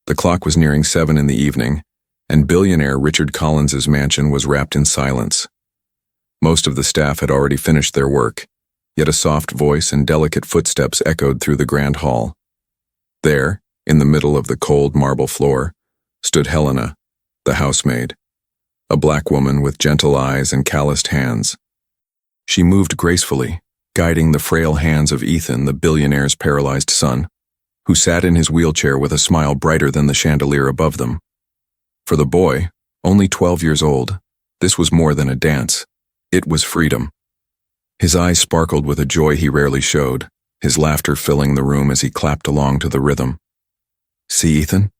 The clock was nearing 7 in the evening, and billionaire Richard Collins's mansion was wrapped in silence. Most of the staff had already finished their work, yet a soft voice and delicate footsteps echoed through the grand hall. There, in the middle of the cold marble floor, stood Helena, the housemaid, a black woman with gentle eyes and calloused hands. She moved gracefully, guiding the frail hands of Ethan, the billionaire's paralyzed son, who sat in his wheelchair with a smile brighter than the chandelier above them. For the boy, only 12 years old, this was more than a dance. It was freedom. His eyes sparkled with a joy he rarely showed, his laughter filling the room as he clapped along to the rhythm. "See, Ethan?"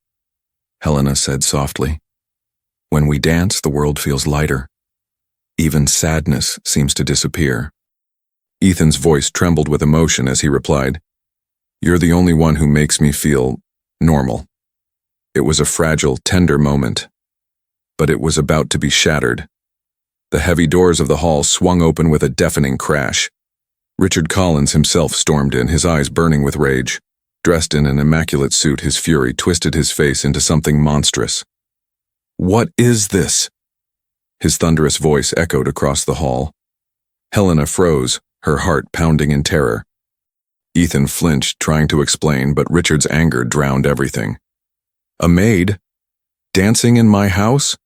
Helena said softly. "When we dance, the world feels lighter. Even sadness seems to disappear." Ethan's voice trembled with emotion as he replied, "You're the only one who makes me feel normal." It was a fragile, tender moment, but it was about to be shattered. The heavy doors of the hall swung open with a deafening crash. Richard Collins himself stormed in, his eyes burning with rage. Dressed in an immaculate suit, his fury twisted his face into something monstrous. "What is this?" His thunderous voice echoed across the hall. Helena froze, her heart pounding in terror. Ethan flinched, trying to explain, but Richard's anger drowned everything. "A maid? Dancing in my house?"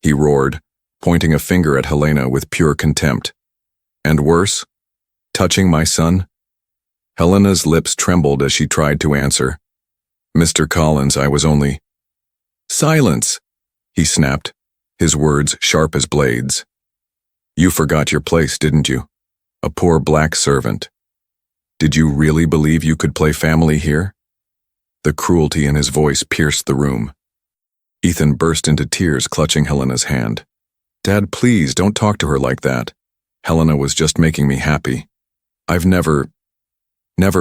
he roared, pointing a finger at Helena with pure contempt. "And worse, touching my son?" Helena's lips trembled as she tried to answer. "Mr. Collins, I was only—" "Silence!" he snapped, his words sharp as blades. "You forgot your place, didn't you? A poor black servant. Did you really believe you could play family here?" The cruelty in his voice pierced the room. Ethan burst into tears, clutching Helena's hand. "Dad, please, don't talk to her like that. Helena was just making me happy. I've never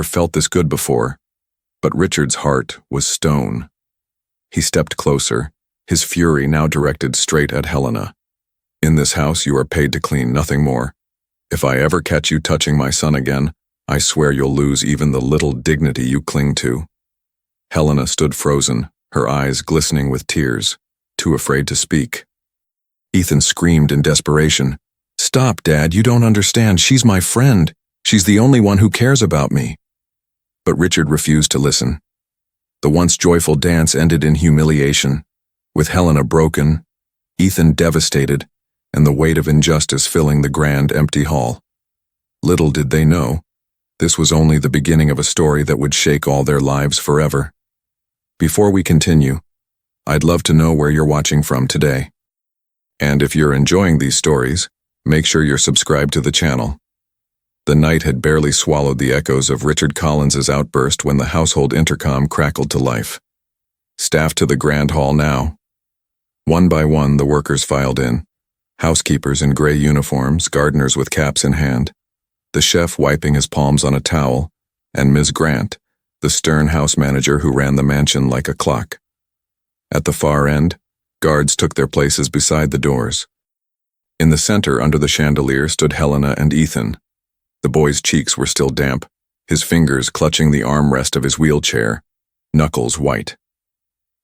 felt this good before." But Richard's heart was stone. He stepped closer, his fury now directed straight at Helena. "In this house you are paid to clean, nothing more. If I ever catch you touching my son again, I swear you'll lose even the little dignity you cling to." Helena stood frozen, her eyes glistening with tears, too afraid to speak. Ethan screamed in desperation. "Stop, Dad, you don't understand. She's my friend. She's the only one who cares about me." But Richard refused to listen. The once joyful dance ended in humiliation, with Helena broken, Ethan devastated, and the weight of injustice filling the grand, empty hall. Little did they know, this was only the beginning of a story that would shake all their lives forever. Before we continue, I'd love to know where you're watching from today. And if you're enjoying these stories, make sure you're subscribed to the channel. The night had barely swallowed the echoes of Richard Collins's outburst when the household intercom crackled to life. "Staff to the grand hall now." One by one, the workers filed in. Housekeepers in gray uniforms, gardeners with caps in hand, the chef wiping his palms on a towel, and Ms. Grant, the stern house manager who ran the mansion like a clock. At the far end, guards took their places beside the doors. In the center, under the chandelier, stood Helena and Ethan. The boy's cheeks were still damp, his fingers clutching the armrest of his wheelchair, knuckles white.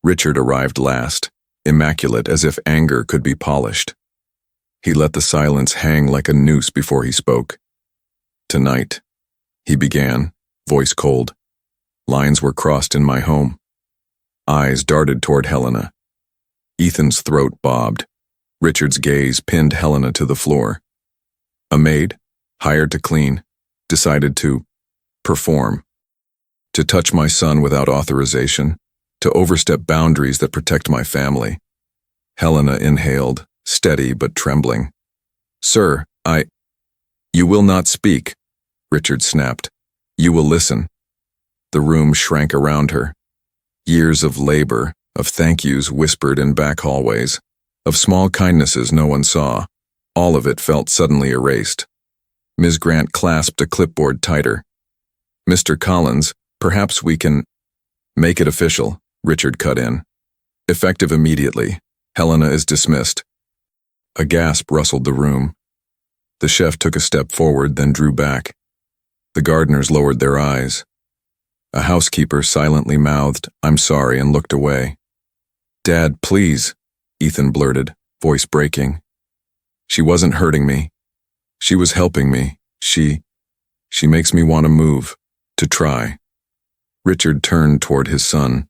Richard arrived last, immaculate as if anger could be polished. He let the silence hang like a noose before he spoke. "Tonight," he began, voice cold. Lines were crossed in my home. Eyes darted toward Helena. Ethan's throat bobbed. Richard's gaze pinned Helena to the floor. A maid, hired to clean, decided to perform. To touch my son without authorization, to overstep boundaries that protect my family. Helena inhaled, steady but trembling. "Sir, You will not speak," Richard snapped. "You will listen." The room shrank around her. Years of labor, of thank yous whispered in back hallways, of small kindnesses no one saw, all of it felt suddenly erased. Ms. Grant clasped a clipboard tighter. "Mr. Collins, perhaps we can—" "Make it official," Richard cut in. "Effective immediately. Helena is dismissed." A gasp rustled the room. The chef took a step forward, then drew back. The gardeners lowered their eyes. A housekeeper silently mouthed, "I'm sorry," and looked away. "Dad, please," Ethan blurted, voice breaking. "She wasn't hurting me. She was helping me. She makes me want to move, to try." Richard turned toward his son,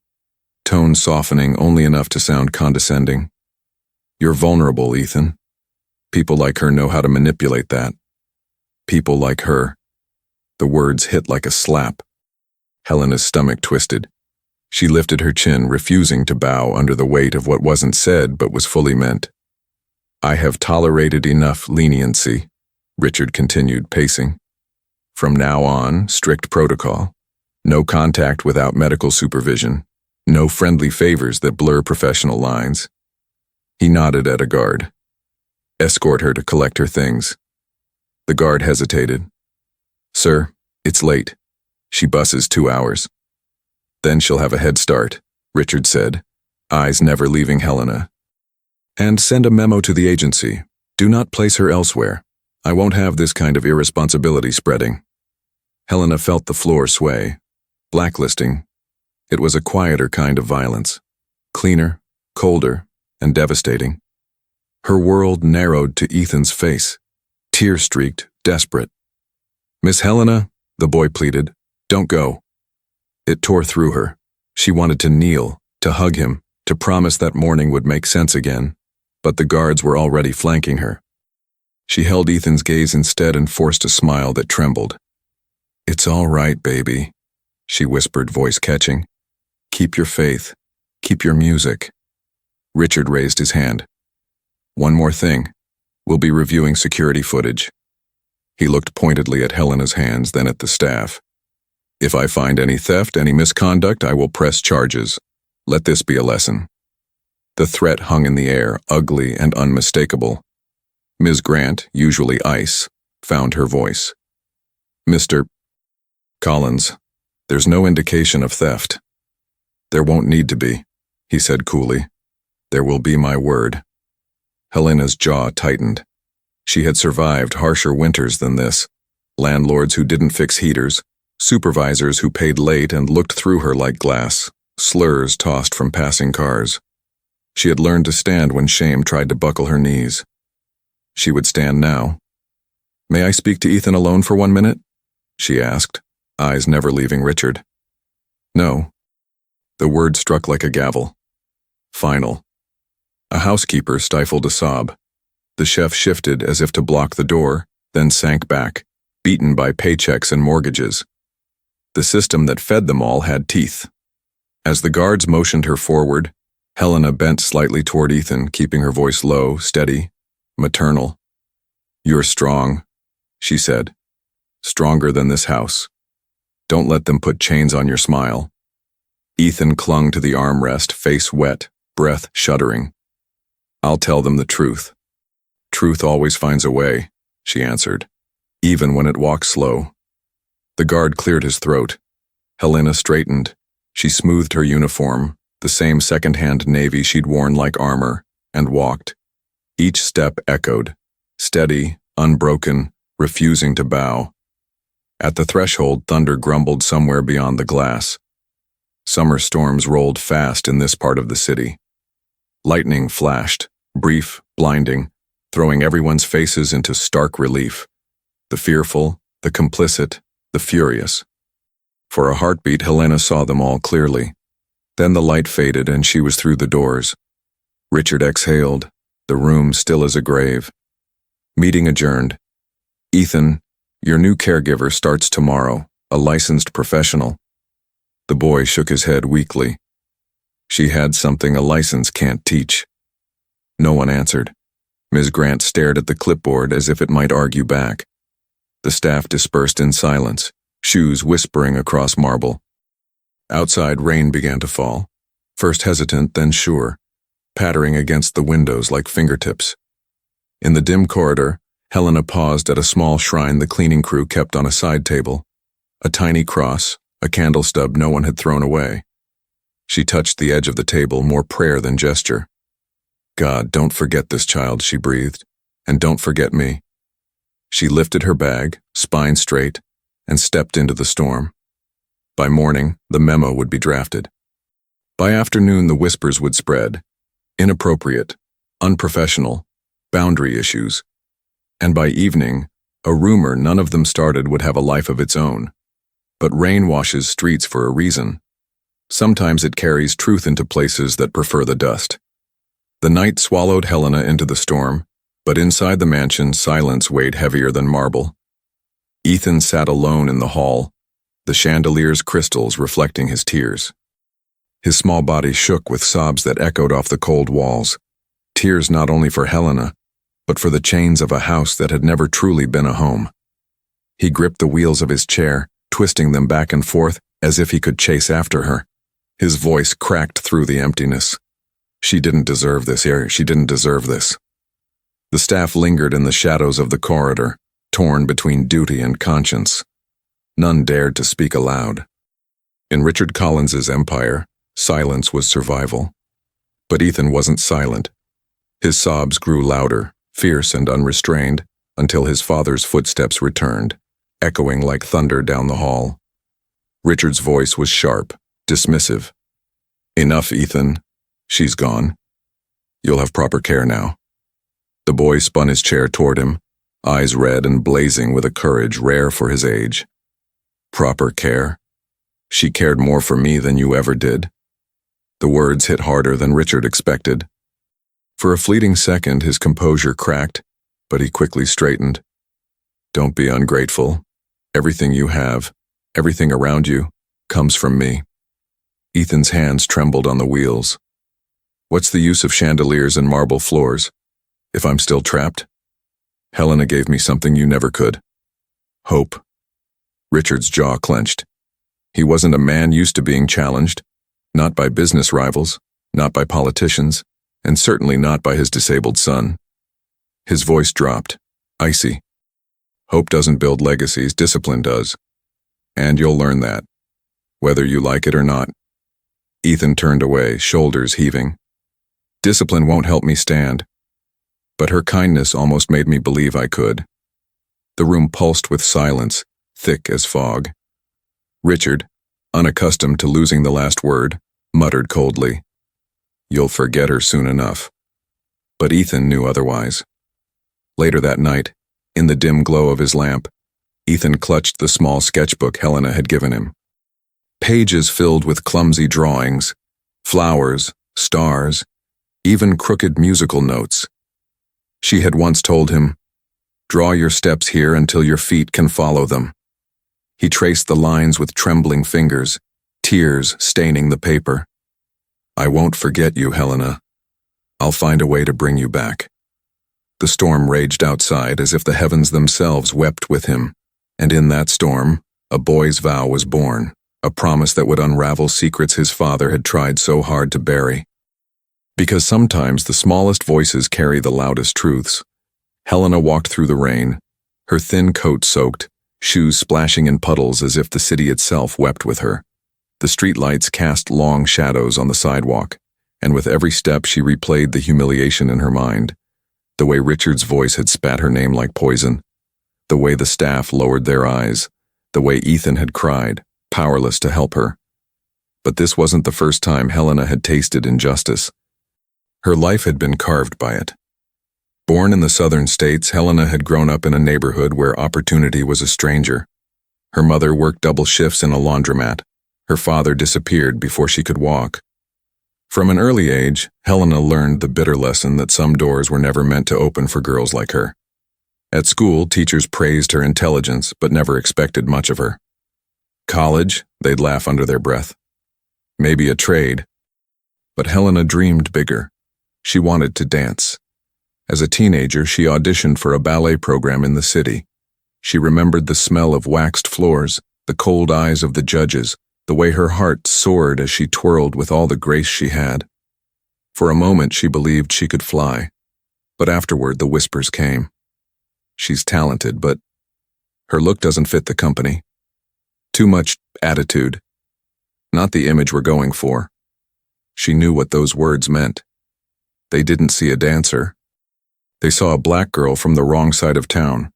tone softening only enough to sound condescending. "You're vulnerable, Ethan. People like her know how to manipulate that. People like her." The words hit like a slap. Helena's stomach twisted. She lifted her chin, refusing to bow under the weight of what wasn't said but was fully meant. "I have tolerated enough leniency," Richard continued, pacing. "From now on, strict protocol. No contact without medical supervision. No friendly favors that blur professional lines." He nodded at a guard. "Escort her to collect her things." The guard hesitated. "Sir, it's late. She busses 2 hours." "Then she'll have a head start," Richard said, eyes never leaving Helena. "And send a memo to the agency. Do not place her elsewhere. I won't have this kind of irresponsibility spreading." Helena felt the floor sway. Blacklisting. It was a quieter kind of violence. Cleaner, colder, and devastating. Her world narrowed to Ethan's face. Tear-streaked, desperate. "Miss Helena," the boy pleaded, "don't go." It tore through her. She wanted to kneel, to hug him, to promise that morning would make sense again, but the guards were already flanking her. She held Ethan's gaze instead and forced a smile that trembled. "It's all right, baby," she whispered, voice catching. "Keep your faith. Keep your music." Richard raised his hand. "One more thing. We'll be reviewing security footage." He looked pointedly at Helena's hands, then at the staff. "If I find any theft, any misconduct, I will press charges. Let this be a lesson." The threat hung in the air, ugly and unmistakable. Ms. Grant, usually ice, found her voice. "Mr. Collins, there's no indication of theft." "There won't need to be," he said coolly. "There will be my word." Helena's jaw tightened. She had survived harsher winters than this. Landlords who didn't fix heaters, supervisors who paid late and looked through her like glass, slurs tossed from passing cars. She had learned to stand when shame tried to buckle her knees. She would stand now. "May I speak to Ethan alone for 1 minute?" she asked, eyes never leaving Richard. "No." The word struck like a gavel. Final. A housekeeper stifled a sob. The chef shifted as if to block the door, then sank back, beaten by paychecks and mortgages. The system that fed them all had teeth. As the guards motioned her forward, Helena bent slightly toward Ethan, keeping her voice low, steady, maternal. "You're strong," she said. "Stronger than this house. Don't let them put chains on your smile." Ethan clung to the armrest, face wet, breath shuddering. "I'll tell them the truth. Truth always finds a way," she answered, even when it walks slow. The guard cleared his throat. Helena straightened. She smoothed her uniform, the same second-hand navy she'd worn like armor, and walked. Each step echoed, steady, unbroken, refusing to bow. At the threshold, thunder grumbled somewhere beyond the glass. Summer storms rolled fast in this part of the city. Lightning flashed, brief, blinding, throwing everyone's faces into stark relief. The fearful, the complicit, the furious. For a heartbeat, Helena saw them all clearly. Then the light faded and she was through the doors. Richard exhaled, the room still as a grave. Meeting adjourned. "Ethan, your new caregiver starts tomorrow, a licensed professional." The boy shook his head weakly. "She had something a license can't teach." No one answered. Ms. Grant stared at the clipboard as if it might argue back. The staff dispersed in silence, shoes whispering across marble. Outside, rain began to fall, first hesitant, then sure, pattering against the windows like fingertips. In the dim corridor, Helena paused at a small shrine the cleaning crew kept on a side table. A tiny cross, a candle stub no one had thrown away. She touched the edge of the table, more prayer than gesture. "God, don't forget this child," she breathed, "and don't forget me." She lifted her bag, spine straight, and stepped into the storm. By morning, the memo would be drafted. By afternoon, the whispers would spread. Inappropriate, unprofessional, boundary issues. And by evening, a rumor none of them started would have a life of its own. But rain washes streets for a reason. Sometimes it carries truth into places that prefer the dust. The night swallowed Helena into the storm, but inside the mansion, silence weighed heavier than marble. Ethan sat alone in the hall, the chandelier's crystals reflecting his tears. His small body shook with sobs that echoed off the cold walls, tears not only for Helena, but for the chains of a house that had never truly been a home. He gripped the wheels of his chair, twisting them back and forth as if he could chase after her. His voice cracked through the emptiness. She didn't deserve this here. She didn't deserve this. The staff lingered in the shadows of the corridor, torn between duty and conscience. None dared to speak aloud. In Richard Collins's empire, silence was survival. But Ethan wasn't silent. His sobs grew louder, fierce and unrestrained, until his father's footsteps returned, echoing like thunder down the hall. Richard's voice was sharp, dismissive. "Enough, Ethan. She's gone. You'll have proper care now." The boy spun his chair toward him, eyes red and blazing with a courage rare for his age. "Proper care? She cared more for me than you ever did." The words hit harder than Richard expected. For a fleeting second, his composure cracked, but he quickly straightened. "Don't be ungrateful. Everything you have, everything around you, comes from me." Ethan's hands trembled on the wheels. "What's the use of chandeliers and marble floors, if I'm still trapped? Helena gave me something you never could. Hope." Richard's jaw clenched. He wasn't a man used to being challenged, not by business rivals, not by politicians, and certainly not by his disabled son. His voice dropped, icy. "Hope doesn't build legacies, discipline does. And you'll learn that, whether you like it or not." Ethan turned away, shoulders heaving. "Discipline won't help me stand." But her kindness almost made me believe I could. The room pulsed with silence, thick as fog. Richard, unaccustomed to losing the last word, muttered coldly, "You'll forget her soon enough." But Ethan knew otherwise. Later that night, in the dim glow of his lamp, Ethan clutched the small sketchbook Helena had given him. Pages filled with clumsy drawings, flowers, stars, even crooked musical notes. She had once told him, "Draw your steps here until your feet can follow them." He traced the lines with trembling fingers, tears staining the paper. "I won't forget you, Helena. I'll find a way to bring you back." The storm raged outside as if the heavens themselves wept with him, and in that storm, a boy's vow was born, a promise that would unravel secrets his father had tried so hard to bury. Because sometimes the smallest voices carry the loudest truths. Helena walked through the rain, her thin coat soaked, shoes splashing in puddles as if the city itself wept with her. The streetlights cast long shadows on the sidewalk, and with every step she replayed the humiliation in her mind. The way Richard's voice had spat her name like poison. The way the staff lowered their eyes. The way Ethan had cried, powerless to help her. But this wasn't the first time Helena had tasted injustice. Her life had been carved by it. Born in the southern states, Helena had grown up in a neighborhood where opportunity was a stranger. Her mother worked double shifts in a laundromat. Her father disappeared before she could walk. From an early age, Helena learned the bitter lesson that some doors were never meant to open for girls like her. At school, teachers praised her intelligence but never expected much of her. College, they'd laugh under their breath. Maybe a trade. But Helena dreamed bigger. She wanted to dance. As a teenager, she auditioned for a ballet program in the city. She remembered the smell of waxed floors, the cold eyes of the judges, the way her heart soared as she twirled with all the grace she had. For a moment, she believed she could fly. But afterward, the whispers came. She's talented, but her look doesn't fit the company. Too much attitude. Not the image we're going for. She knew what those words meant. They didn't see a dancer. They saw a black girl from the wrong side of town.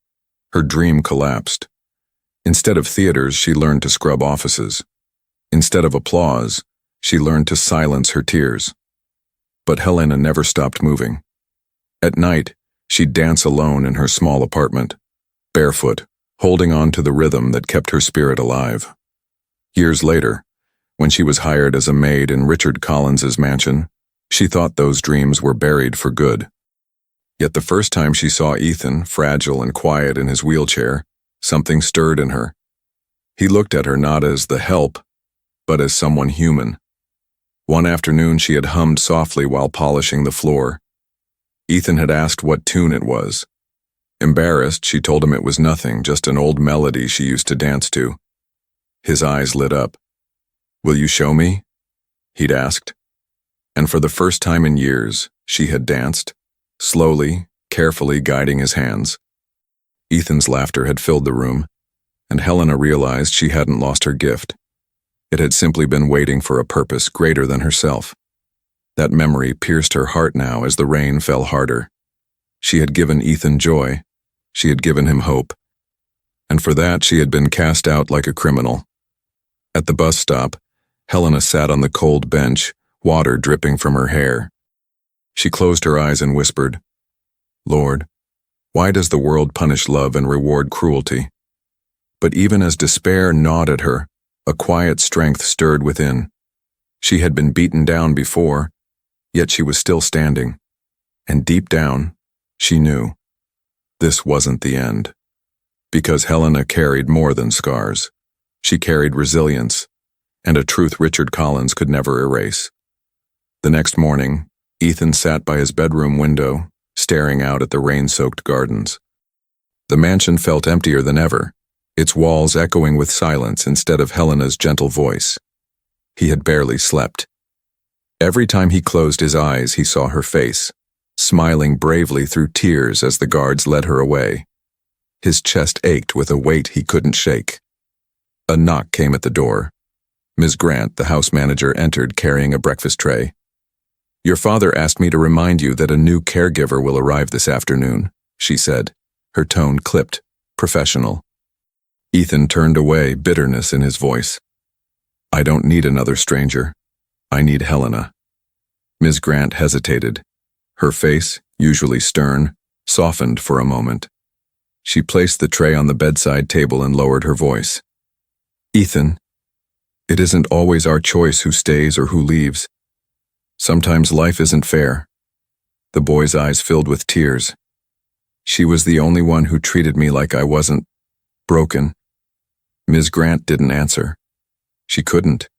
Her dream collapsed. Instead of theaters, she learned to scrub offices. Instead of applause, she learned to silence her tears. But Helena never stopped moving. At night, she'd dance alone in her small apartment, barefoot, holding on to the rhythm that kept her spirit alive. Years later, when she was hired as a maid in Richard Collins's mansion, she thought those dreams were buried for good. Yet the first time she saw Ethan, fragile and quiet in his wheelchair, something stirred in her. He looked at her not as the help, but as someone human. One afternoon she had hummed softly while polishing the floor. Ethan had asked what tune it was. Embarrassed, she told him it was nothing, just an old melody she used to dance to. His eyes lit up. "Will you show me?" he'd asked. And for the first time in years, she had danced, slowly, carefully guiding his hands. Ethan's laughter had filled the room, and Helena realized she hadn't lost her gift. It had simply been waiting for a purpose greater than herself. That memory pierced her heart now as the rain fell harder. She had given Ethan joy. She had given him hope. And for that she had been cast out like a criminal. At the bus stop, Helena sat on the cold bench, water dripping from her hair. She closed her eyes and whispered, "Lord, why does the world punish love and reward cruelty?" But even as despair gnawed at her, a quiet strength stirred within. She had been beaten down before, yet she was still standing. And deep down, she knew this wasn't the end. Because Helena carried more than scars. She carried resilience, and a truth Richard Collins could never erase. The next morning, Ethan sat by his bedroom window, staring out at the rain-soaked gardens. The mansion felt emptier than ever, its walls echoing with silence instead of Helena's gentle voice. He had barely slept. Every time he closed his eyes, he saw her face, smiling bravely through tears as the guards led her away. His chest ached with a weight he couldn't shake. A knock came at the door. Ms. Grant, the house manager, entered carrying a breakfast tray. "Your father asked me to remind you that a new caregiver will arrive this afternoon," she said, her tone clipped, professional. Ethan turned away, bitterness in his voice. "I don't need another stranger. I need Helena." Ms. Grant hesitated. Her face, usually stern, softened for a moment. She placed the tray on the bedside table and lowered her voice. "Ethan, it isn't always our choice who stays or who leaves. Sometimes life isn't fair." The boy's eyes filled with tears. "She was the only one who treated me like I wasn't broken." Ms. Grant didn't answer. She couldn't.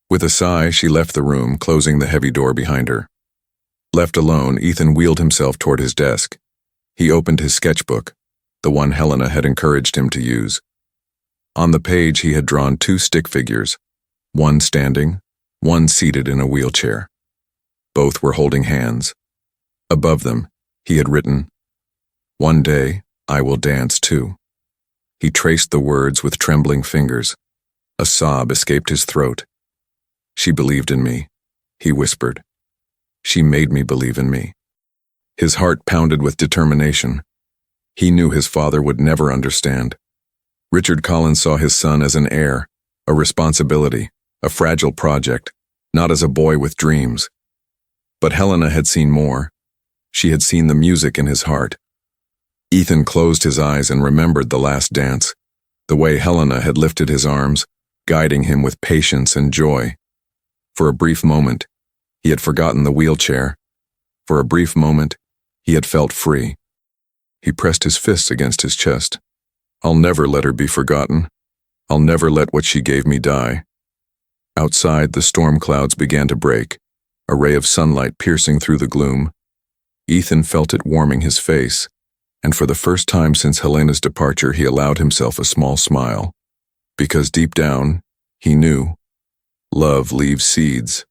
With a sigh, she left the room, closing the heavy door behind her. Left alone, Ethan wheeled himself toward his desk. He opened his sketchbook, the one Helena had encouraged him to use. On the page he had drawn two stick figures, one standing, one seated in a wheelchair. Both were holding hands. Above them, he had written, "One day, I will dance too." He traced the words with trembling fingers. A sob escaped his throat. "She believed in me," he whispered. "She made me believe in me." His heart pounded with determination. He knew his father would never understand. Richard Collins saw his son as an heir, a responsibility, a fragile project, not as a boy with dreams. But Helena had seen more. She had seen the music in his heart. Ethan closed his eyes and remembered the last dance, the way Helena had lifted his arms, guiding him with patience and joy. For a brief moment, he had forgotten the wheelchair. For a brief moment, he had felt free. He pressed his fists against his chest. "I'll never let her be forgotten. I'll never let what she gave me die." Outside, the storm clouds began to break, a ray of sunlight piercing through the gloom. Ethan felt it warming his face, and for the first time since Helena's departure, he allowed himself a small smile. Because deep down, he knew, love leaves seeds.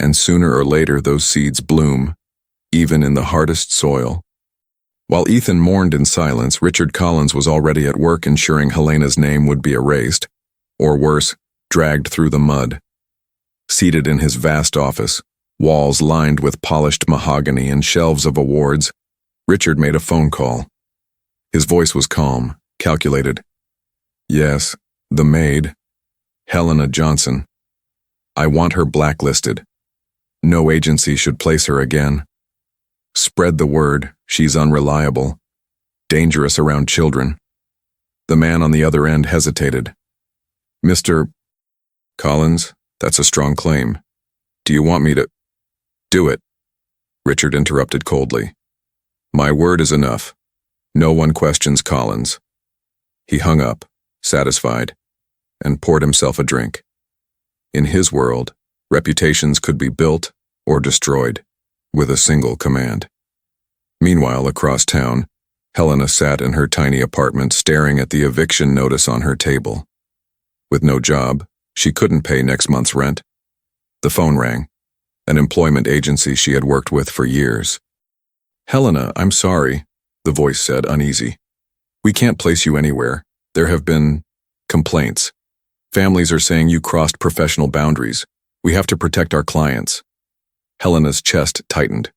And sooner or later those seeds bloom, even in the hardest soil. While Ethan mourned in silence, Richard Collins was already at work ensuring Helena's name would be erased, or worse, dragged through the mud. Seated in his vast office, walls lined with polished mahogany and shelves of awards, Richard made a phone call. His voice was calm, calculated. "Yes, the maid." Helena Johnson. I want her blacklisted. No agency should place her again. Spread the word, she's unreliable, dangerous around children. The man on the other end hesitated. Mr. Collins, that's a strong claim. Do you want me to— Do it, Richard interrupted coldly. My word is enough. No one questions Collins. He hung up, satisfied, and poured himself a drink. In his world, reputations could be built or destroyed with a single command. Meanwhile, across town, Helena sat in her tiny apartment staring at the eviction notice on her table. With no job, she couldn't pay next month's rent. The phone rang, an employment agency she had worked with for years. Helena, I'm sorry, the voice said, uneasy. We can't place you anywhere. There have been complaints. Families are saying you crossed professional boundaries. We have to protect our clients. Helena's chest tightened.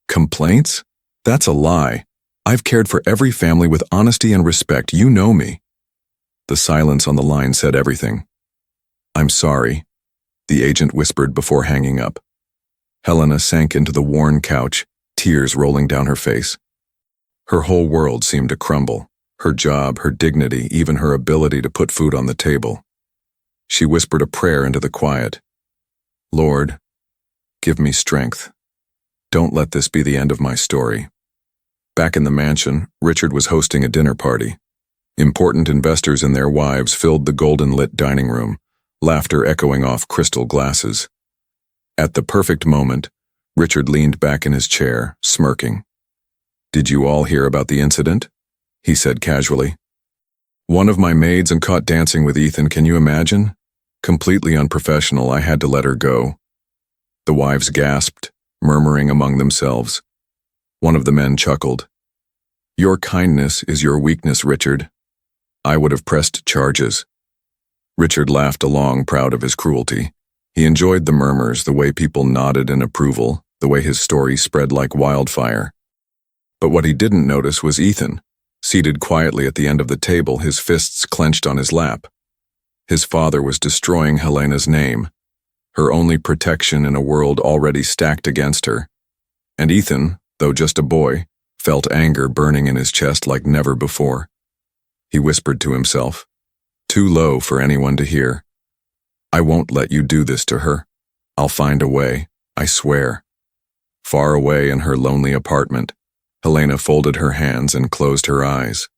Complaints? That's a lie. I've cared for every family with honesty and respect. You know me. The silence on the line said everything. I'm sorry, the agent whispered before hanging up. Helena sank into the worn couch, tears rolling down her face. Her whole world seemed to crumble, her job, her dignity, even her ability to put food on the table. She whispered a prayer into the quiet. Lord, give me strength. Don't let this be the end of my story. Back in the mansion, Richard was hosting a dinner party. Important investors and their wives filled the golden-lit dining room, laughter echoing off crystal glasses. At the perfect moment, Richard leaned back in his chair, smirking. Did you all hear about the incident? He said casually. One of my maids and caught dancing with Ethan, can you imagine? Completely unprofessional, I had to let her go. The wives gasped, murmuring among themselves. One of the men chuckled. Your kindness is your weakness, Richard. I would have pressed charges. Richard laughed along, proud of his cruelty. He enjoyed the murmurs, the way people nodded in approval, the way his story spread like wildfire. But what he didn't notice was Ethan, seated quietly at the end of the table, his fists clenched on his lap. His father was destroying Helena's name, her only protection in a world already stacked against her. And Ethan, though just a boy, felt anger burning in his chest like never before. He whispered to himself, too low for anyone to hear. I won't let you do this to her. I'll find a way, I swear. Far away in her lonely apartment, Helena folded her hands and closed her eyes.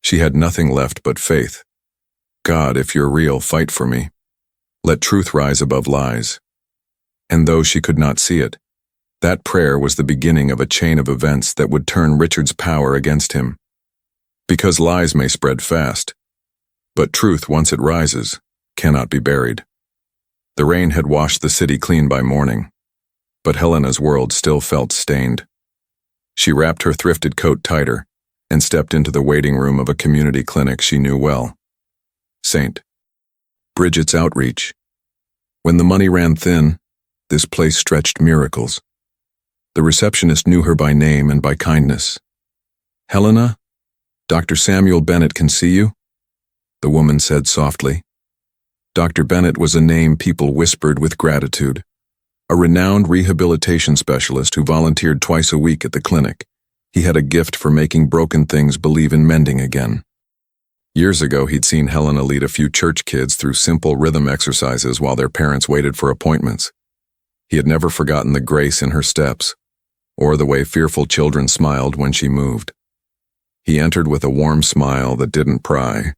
She had nothing left but faith. God, if you're real, fight for me. Let truth rise above lies. And though she could not see it, that prayer was the beginning of a chain of events that would turn Richard's power against him. Because lies may spread fast, but truth, once it rises, cannot be buried. The rain had washed the city clean by morning, but Helena's world still felt stained. She wrapped her thrifted coat tighter and stepped into the waiting room of a community clinic she knew well. St. Bridget's Outreach. When the money ran thin, this place stretched miracles. The receptionist knew her by name and by kindness. Helena, Dr. Samuel Bennett can see you, the woman said softly. Dr. Bennett was a name people whispered with gratitude, a renowned rehabilitation specialist who volunteered twice a week at the clinic. He had a gift for making broken things believe in mending again. Years ago, he'd seen Helena lead a few church kids through simple rhythm exercises while their parents waited for appointments. He had never forgotten the grace in her steps, or the way fearful children smiled when she moved. He entered with a warm smile that didn't pry.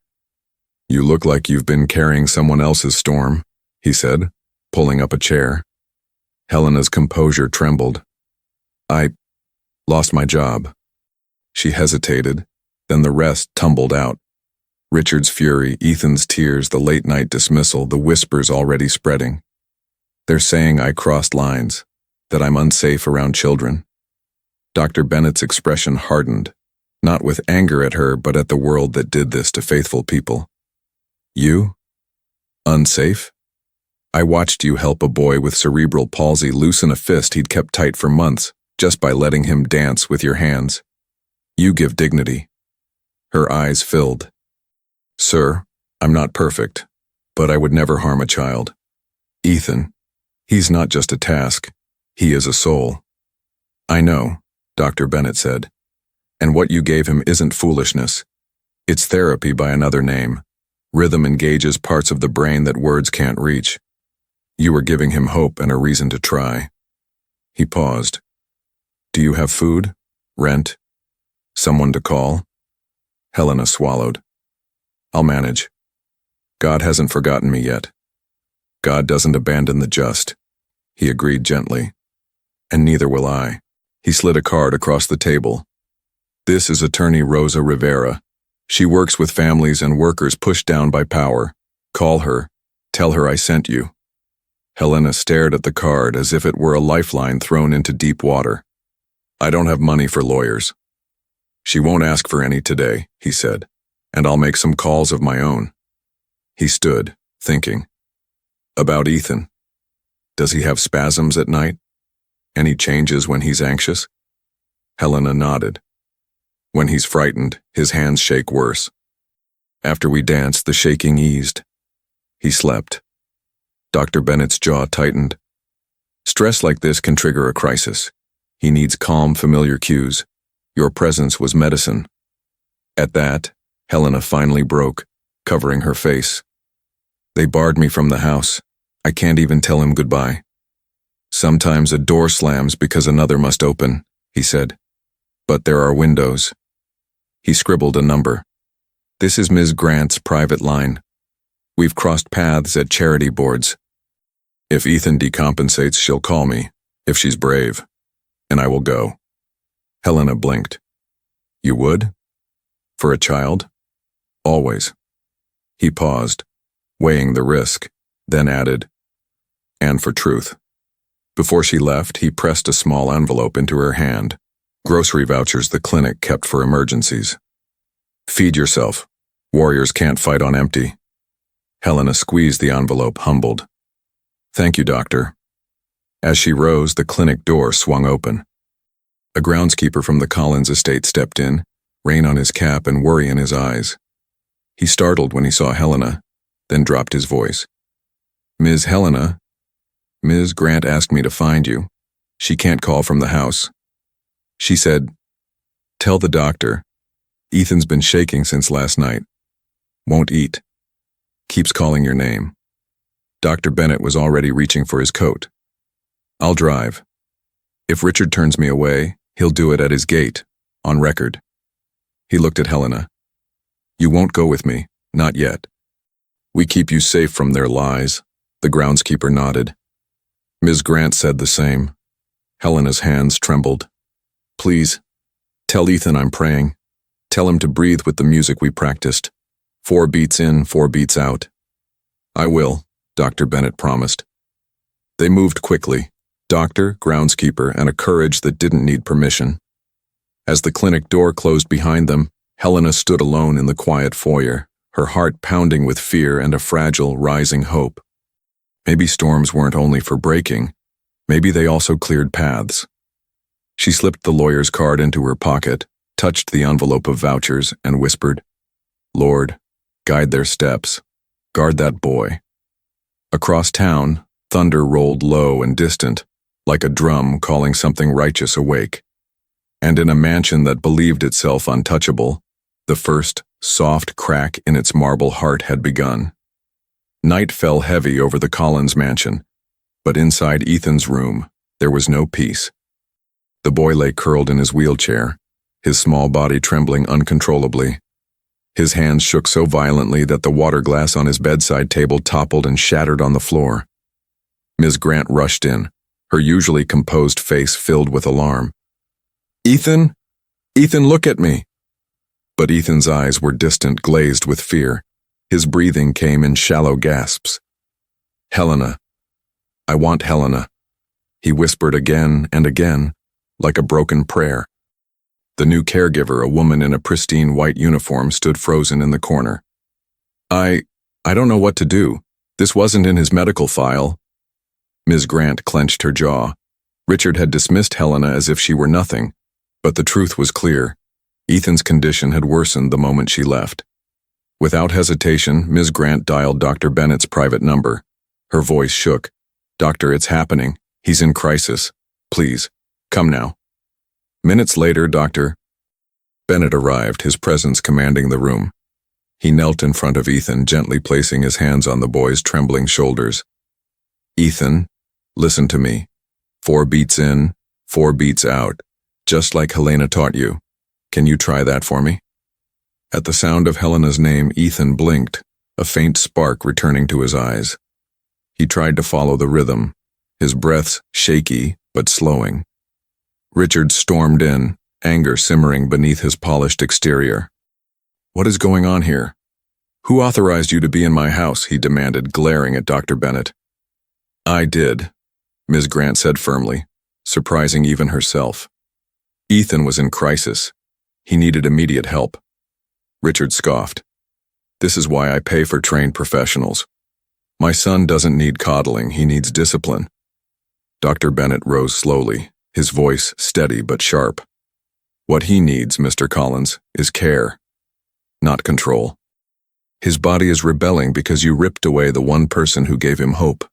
You look like you've been carrying someone else's storm, he said, pulling up a chair. Helena's composure trembled. I lost my job. She hesitated, then the rest tumbled out. Richard's fury, Ethan's tears, the late-night dismissal, the whispers already spreading. They're saying I crossed lines, that I'm unsafe around children. Dr. Bennett's expression hardened, not with anger at her, but at the world that did this to faithful people. You? Unsafe? I watched you help a boy with cerebral palsy loosen a fist he'd kept tight for months, just by letting him dance with your hands. You give dignity. Her eyes filled. Sir, I'm not perfect, But I would never harm a child. Ethan, he's not just a task, he is a soul. I know, Dr. Bennett said. And what you gave him isn't foolishness. It's therapy by another name. Rhythm engages parts of the brain that words can't reach. You were giving him hope and a reason to try. He paused. Do you have food? Rent? Someone to call? Helena swallowed. I'll manage. God hasn't forgotten me yet. God doesn't abandon the just. He agreed gently. And neither will I. He slid a card across the table. This is attorney Rosa Rivera. She works with families and workers pushed down by power. Call her. Tell her I sent you. Helena stared at the card as if it were a lifeline thrown into deep water. I don't have money for lawyers. She won't ask for any today, he said, and I'll make some calls of my own. He stood, thinking. About Ethan. Does he have spasms at night? Any changes when he's anxious? Helena nodded. When he's frightened, his hands shake worse. After we danced, the shaking eased. He slept. Dr. Bennett's jaw tightened. Stress like this can trigger a crisis. He needs calm, familiar cues. Your presence was medicine. At that, Helena finally broke, covering her face. They barred me from the house. I can't even tell him goodbye. Sometimes a door slams because another must open, he said. But there are windows. He scribbled a number. This is Ms. Grant's private line. We've crossed paths at charity boards. If Ethan decompensates, she'll call me, if she's brave, and I will go. Helena blinked. You would? For a child? Always. He paused, weighing the risk, then added, and for truth. Before she left, he pressed a small envelope into her hand. Grocery vouchers the clinic kept for emergencies. Feed yourself. Warriors can't fight on empty. Helena squeezed the envelope, humbled. Thank you, doctor. As she rose, the clinic door swung open. A groundskeeper from the Collins estate stepped in, rain on his cap and worry in his eyes. He startled when he saw Helena, then dropped his voice. Ms. Helena, Ms. Grant asked me to find you. She can't call from the house. She said, tell the doctor. Ethan's been shaking since last night. Won't eat. Keeps calling your name. Dr. Bennett was already reaching for his coat. I'll drive. If Richard turns me away, he'll do it at his gate, on record. He looked at Helena. You won't go with me, not yet. We keep you safe from their lies, the groundskeeper nodded. Ms. Grant said the same. Helena's hands trembled. Please, tell Ethan I'm praying. Tell him to breathe with the music we practiced. 4 beats in, 4 beats out. I will, Dr. Bennett promised. They moved quickly, doctor, groundskeeper, and a courage that didn't need permission. As the clinic door closed behind them, Helena stood alone in the quiet foyer, her heart pounding with fear and a fragile, rising hope. Maybe storms weren't only for breaking. Maybe they also cleared paths. She slipped the lawyer's card into her pocket, touched the envelope of vouchers, and whispered, Lord, guide their steps. Guard that boy. Across town, thunder rolled low and distant, like a drum calling something righteous awake. And in a mansion that believed itself untouchable, the first soft crack in its marble heart had begun. Night fell heavy over the Collins mansion, but inside Ethan's room, there was no peace. The boy lay curled in his wheelchair, his small body trembling uncontrollably. His hands shook so violently that the water glass on his bedside table toppled and shattered on the floor. Ms. Grant rushed in, her usually composed face filled with alarm. Ethan? Ethan, look at me! But Ethan's eyes were distant, glazed with fear. His breathing came in shallow gasps. Helena. I want Helena. He whispered again and again, like a broken prayer. The new caregiver, a woman in a pristine white uniform, stood frozen in the corner. I don't know what to do. This wasn't in his medical file. Ms. Grant clenched her jaw. Richard had dismissed Helena as if she were nothing, but the truth was clear. Ethan's condition had worsened the moment she left. Without hesitation, Ms. Grant dialed Dr. Bennett's private number. Her voice shook. "Doctor, it's happening. He's in crisis. Please, come now." Minutes later, Dr. Bennett arrived, his presence commanding the room. He knelt in front of Ethan, gently placing his hands on the boy's trembling shoulders. "Ethan, listen to me. 4 beats in, 4 beats out, just like Helena taught you. Can you try that for me?" At the sound of Helena's name, Ethan blinked, a faint spark returning to his eyes. He tried to follow the rhythm, his breaths shaky but slowing. Richard stormed in, anger simmering beneath his polished exterior. "What is going on here? Who authorized you to be in my house?" he demanded, glaring at Dr. Bennett. "I did," Ms. Grant said firmly, surprising even herself. Ethan was in crisis. He needed immediate help. Richard scoffed. "This is why I pay for trained professionals. My son doesn't need coddling, he needs discipline." Dr. Bennett rose slowly, his voice steady but sharp. "What he needs, Mr. Collins, is care, not control. His body is rebelling because you ripped away the one person who gave him hope."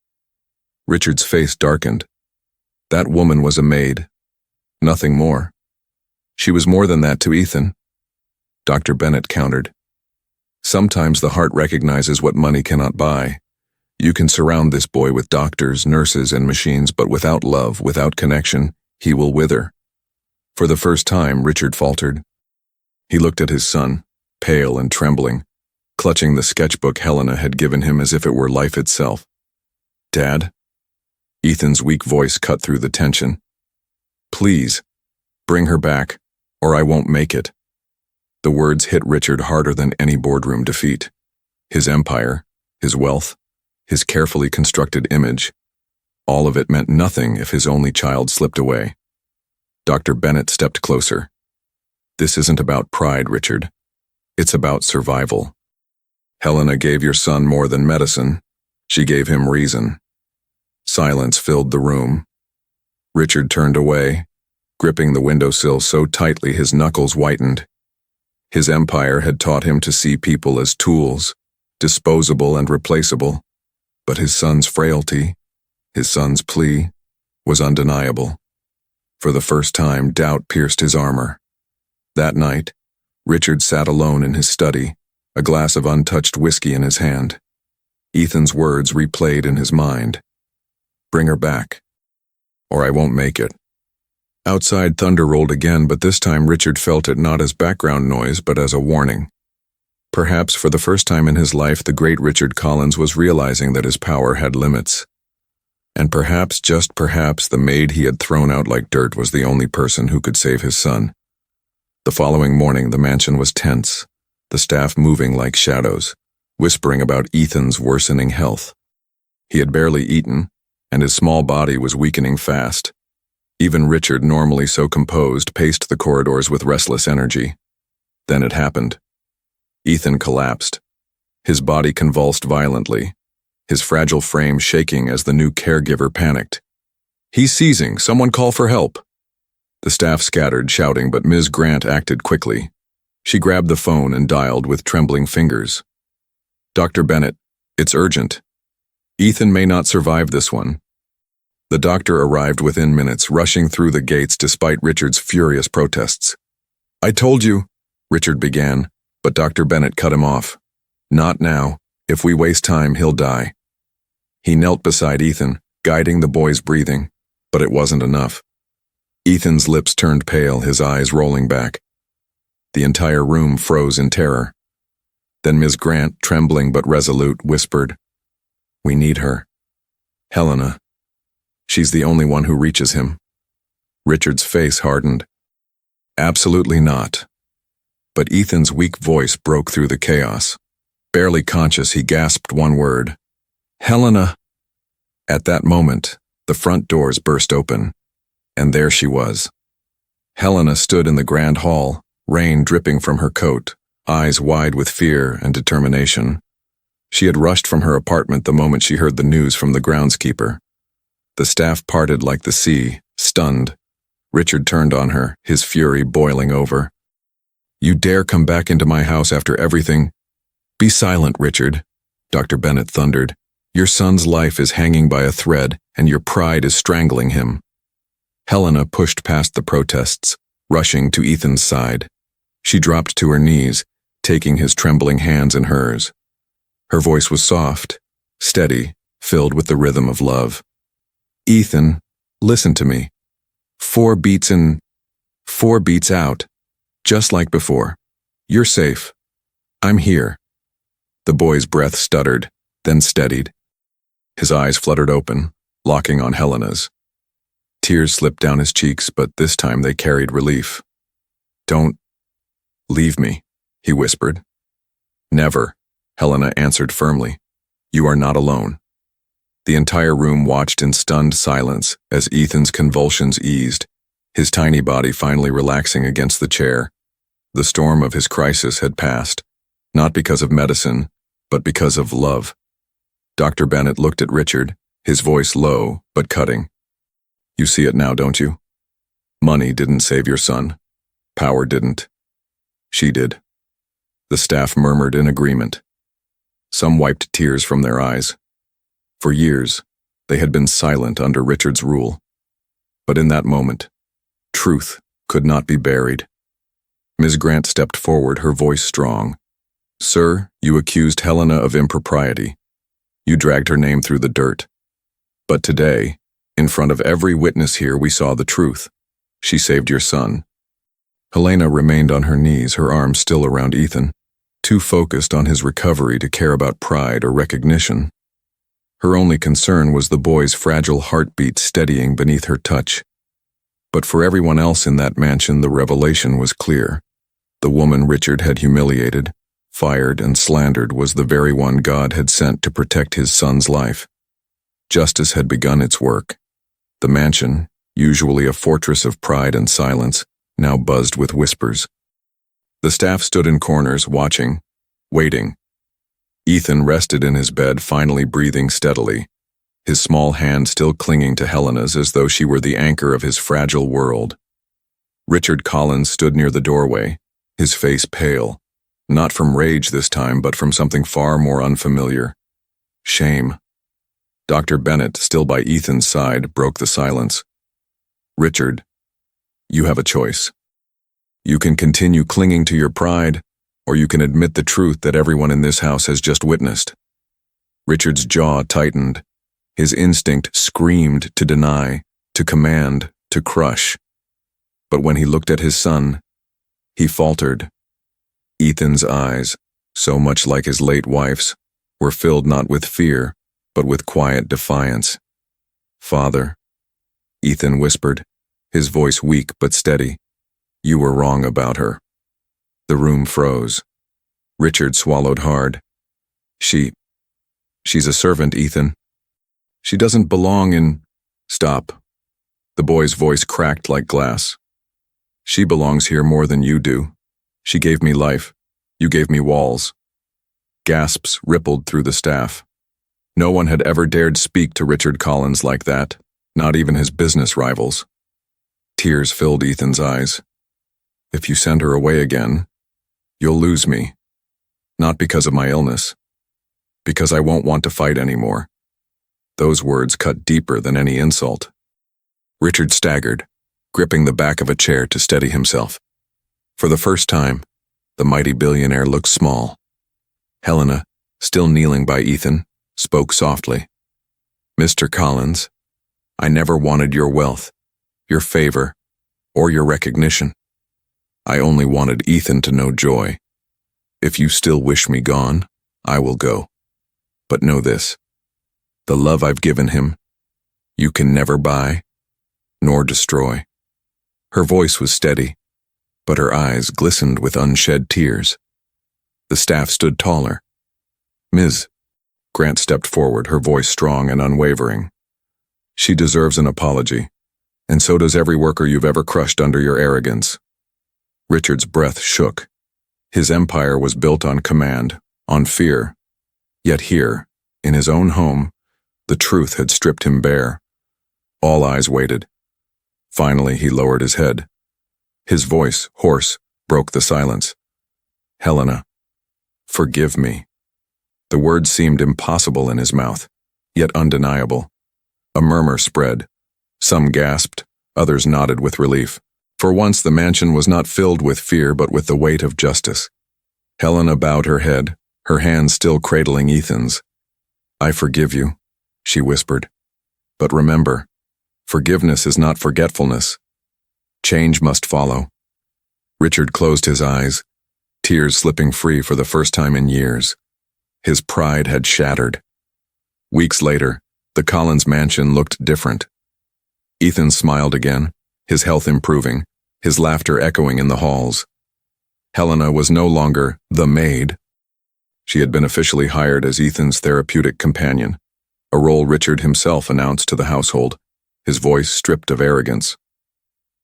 Richard's face darkened. That woman was a maid. Nothing more. She was more than that to Ethan. Dr. Bennett countered. "Sometimes the heart recognizes what money cannot buy. You can surround this boy with doctors, nurses, and machines, but without love, without connection, he will wither." For the first time, Richard faltered. He looked at his son, pale and trembling, clutching the sketchbook Helena had given him as if it were life itself. "Dad?" Ethan's weak voice cut through the tension. "Please, bring her back, or I won't make it." The words hit Richard harder than any boardroom defeat. His empire, his wealth, his carefully constructed image, all of it meant nothing if his only child slipped away. Dr. Bennett stepped closer. "This isn't about pride, Richard. It's about survival. Helena gave your son more than medicine. She gave him reason." Silence filled the room. Richard turned away, gripping the windowsill so tightly his knuckles whitened. His empire had taught him to see people as tools, disposable and replaceable, but his son's frailty, his son's plea, was undeniable. For the first time, doubt pierced his armor. That night, Richard sat alone in his study, a glass of untouched whiskey in his hand. Ethan's words replayed in his mind. "Bring her back, or I won't make it." Outside, thunder rolled again, but this time Richard felt it not as background noise, but as a warning. Perhaps for the first time in his life, the great Richard Collins was realizing that his power had limits. And perhaps, just perhaps, the maid he had thrown out like dirt was the only person who could save his son. The following morning, the mansion was tense, the staff moving like shadows, whispering about Ethan's worsening health. He had barely eaten, and his small body was weakening fast. Even Richard, normally so composed, paced the corridors with restless energy. Then it happened. Ethan collapsed. His body convulsed violently, his fragile frame shaking as the new caregiver panicked. "He's seizing. Someone call for help." The staff scattered, shouting, but Ms. Grant acted quickly. She grabbed the phone and dialed with trembling fingers. "Dr. Bennett, it's urgent. Ethan may not survive this one." The doctor arrived within minutes, rushing through the gates despite Richard's furious protests. "I told you," Richard began, but Dr. Bennett cut him off. "Not now. If we waste time, he'll die." He knelt beside Ethan, guiding the boy's breathing, but it wasn't enough. Ethan's lips turned pale, his eyes rolling back. The entire room froze in terror. Then Ms. Grant, trembling but resolute, whispered, "We need her. Helena. She's the only one who reaches him." Richard's face hardened. "Absolutely not." But Ethan's weak voice broke through the chaos. Barely conscious, he gasped one word. "Helena." At that moment, the front doors burst open, and there she was. Helena stood in the grand hall, rain dripping from her coat, eyes wide with fear and determination. She had rushed from her apartment the moment she heard the news from the groundskeeper. The staff parted like the sea, stunned. Richard turned on her, his fury boiling over. "You dare come back into my house after everything? Be silent, Richard, Dr. Bennett thundered. Your son's life is hanging by a thread, and your pride is strangling him. Helena pushed past the protests, rushing to Ethan's side. She dropped to her knees, taking his trembling hands in hers. Her voice was soft, steady, filled with the rhythm of love. Ethan, listen to me. 4 beats in, 4 beats out. Just like before. You're safe. I'm here. The boy's breath stuttered, then steadied. His eyes fluttered open, locking on Helena's. Tears slipped down his cheeks, but this time they carried relief. Don't leave me, he whispered. Never, Helena answered firmly. You are not alone. The entire room watched in stunned silence as Ethan's convulsions eased, his tiny body finally relaxing against the chair. The storm of his crisis had passed, not because of medicine, but because of love. Dr. Bennett looked at Richard, his voice low but cutting. You see it now, don't you? Money didn't save your son. Power didn't. She did. The staff murmured in agreement. Some wiped tears from their eyes. For years, they had been silent under Richard's rule. But in that moment, truth could not be buried. Ms. Grant stepped forward, her voice strong. Sir, you accused Helena of impropriety. You dragged her name through the dirt. But today, in front of every witness here, we saw the truth. She saved your son. Helena remained on her knees, her arms still around Ethan, too focused on his recovery to care about pride or recognition. Her only concern was the boy's fragile heartbeat steadying beneath her touch. But for everyone else in that mansion, the revelation was clear. The woman Richard had humiliated, fired, and slandered was the very one God had sent to protect his son's life. Justice had begun its work. The mansion, usually a fortress of pride and silence, now buzzed with whispers. The staff stood in corners, watching, waiting. Ethan rested in his bed, finally breathing steadily, his small hand still clinging to Helena's as though she were the anchor of his fragile world. Richard Collins stood near the doorway, his face pale, not from rage this time, but from something far more unfamiliar. Shame. Dr. Bennett, still by Ethan's side, broke the silence. Richard, you have a choice. You can continue clinging to your pride, or you can admit the truth that everyone in this house has just witnessed. Richard's jaw tightened. His instinct screamed to deny, to command, to crush. But when he looked at his son, he faltered. Ethan's eyes, so much like his late wife's, were filled not with fear, but with quiet defiance. Father, Ethan whispered, his voice weak but steady. You were wrong about her. The room froze. Richard swallowed hard. She's a servant, Ethan. She doesn't belong in... Stop. The boy's voice cracked like glass. She belongs here more than you do. She gave me life. You gave me walls. Gasps rippled through the staff. No one had ever dared speak to Richard Collins like that, not even his business rivals. Tears filled Ethan's eyes. If you send her away again, you'll lose me. Not because of my illness. Because I won't want to fight anymore. Those words cut deeper than any insult. Richard staggered, gripping the back of a chair to steady himself. For the first time, the mighty billionaire looked small. Helena, still kneeling by Ethan, spoke softly. Mr. Collins, I never wanted your wealth, your favor, or your recognition. I only wanted Ethan to know joy. If you still wish me gone, I will go. But know this, the love I've given him, you can never buy, nor destroy. Her voice was steady, but her eyes glistened with unshed tears. The staff stood taller. Ms. Grant stepped forward, her voice strong and unwavering. She deserves an apology, and so does every worker you've ever crushed under your arrogance. Richard's breath shook. His empire was built on command, on fear. Yet here, in his own home, the truth had stripped him bare. All eyes waited. Finally, he lowered his head. His voice, hoarse, broke the silence. Helena, forgive me, The words seemed impossible in his mouth, yet undeniable. A murmur spread. Some gasped, others nodded with relief. For once the mansion was not filled with fear but with the weight of justice. Helena bowed her head, her hands still cradling Ethan's. "I forgive you," she whispered. "But remember, forgiveness is not forgetfulness. Change must follow." Richard closed his eyes, tears slipping free for the first time in years. His pride had shattered. Weeks later, the Collins mansion looked different. Ethan smiled again, his health improving, his laughter echoing in the halls. Helena was no longer the maid. She had been officially hired as Ethan's therapeutic companion, a role Richard himself announced to the household, his voice stripped of arrogance.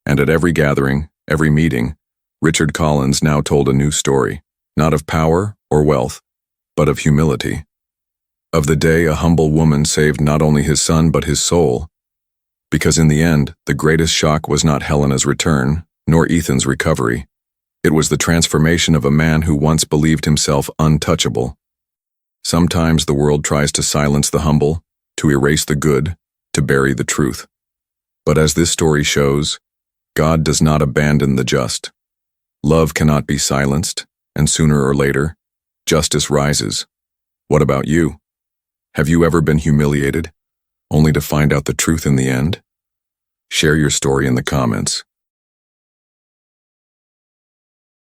And at every gathering, every meeting, Richard Collins now told a new story, not of power or wealth, but of humility. Of the day a humble woman saved not only his son but his soul. Because in the end, the greatest shock was not Helena's return, nor Ethan's recovery. It was the transformation of a man who once believed himself untouchable. Sometimes the world tries to silence the humble, to erase the good, to bury the truth. But as this story shows, God does not abandon the just. Love cannot be silenced, and sooner or later, justice rises. What about you? Have you ever been humiliated, only to find out the truth in the end? Share your story in the comments.